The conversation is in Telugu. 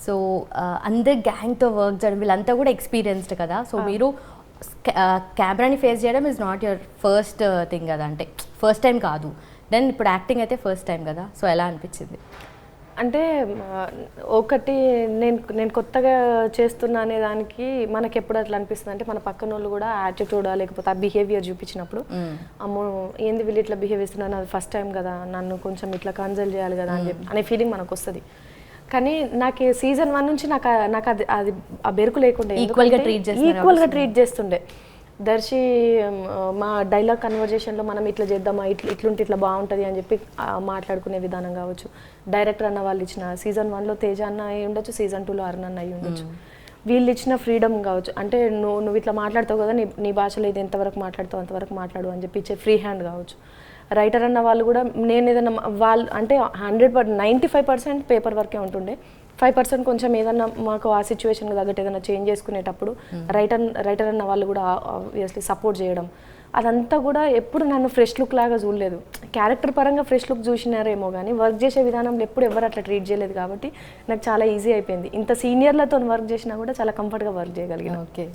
సో అందరు గ్యాంగ్తో వర్క్ చేయడం వీళ్ళంతా కూడా ఎక్స్పీరియన్స్డ్ కదా. సో మీరు కెమెరాని ఫేస్ చేయడం is not your first thing కదా, అంటే ఫస్ట్ టైం కాదు. దెన్ ఇప్పుడు యాక్టింగ్ అయితే ఫస్ట్ టైం కదా, సో ఎలా అనిపించింది? అంటే ఒకటి నేను కొత్తగా చేస్తున్నా అనే దానికి మనకి ఎప్పుడు అట్లా అనిపిస్తుంది అంటే మన పక్కన వాళ్ళు కూడా యాటిట్యూడా లేకపోతే ఆ బిహేవియర్ చూపించినప్పుడు అమ్మో ఏంది వీళ్ళు ఇట్లా బిహేవ్ చేస్తున్నాను, అది ఫస్ట్ టైం కదా, నన్ను కొంచెం ఇట్లా కన్సల్ట్ చేయాలి కదా అని చెప్పి అనే ఫీలింగ్ మనకు వస్తుంది. కానీ నాకు సీజన్ 1 నుంచి నాకు అది ఆ బెరుకు లేకుండే, ఈక్వల్గా ట్రీట్ చేస్తుండే. దర్శి మా డైలాగ్ కన్వర్జేషన్లో మనం ఇట్లా చేద్దామా, ఇట్లుంటే ఇట్లా బాగుంటుంది అని చెప్పి మాట్లాడుకునే విధానం కావచ్చు. డైరెక్టర్ అన్న వాళ్ళు ఇచ్చిన సీజన్ 1లో తేజ అన్న అయి ఉండొచ్చు, సీజన్ 2లో అరుణ్ అన్న అయి ఉండొచ్చు. వీళ్ళు ఇచ్చిన ఫ్రీడమ్ కావచ్చు, అంటే నువ్వు ఇట్లా మాట్లాడతావు కదా, నీ భాషలో ఇది ఎంతవరకు మాట్లాడతావు అంతవరకు మాట్లాడు అని చెప్పి ఇచ్చే ఫ్రీ హ్యాండ్ కావచ్చు. రైటర్ అన్న వాళ్ళు కూడా నేను ఏదైనా వాళ్ళు అంటే 95% పేపర్ వర్కే ఉంటుండే, 5% కొంచెం ఏదన్నా మాకు ఆ సిచ్యువేషన్కి తగ్గట్టు ఏదైనా చేంజ్ చేసుకునేటప్పుడు రైటర్ అన్న వాళ్ళు కూడా ఆబ్వియస్లీ సపోర్ట్ చేయడం, అదంతా కూడా ఎప్పుడు నన్ను ఫ్రెష్ లుక్ లాగా చూడలేదు. క్యారెక్టర్ పరంగా ఫ్రెష్ లుక్ చూసినారేమో కానీ వర్క్ చేసే విధానంలో ఎప్పుడు ఎవరు అట్లా ట్రీట్ చేయలేదు. కాబట్టి నాకు చాలా ఈజీ అయిపోయింది. ఇంత సీనియర్లతో వర్క్ చేసినా కూడా చాలా కంఫర్ట్గా వర్క్ చేయగలిగాను. ఓకే.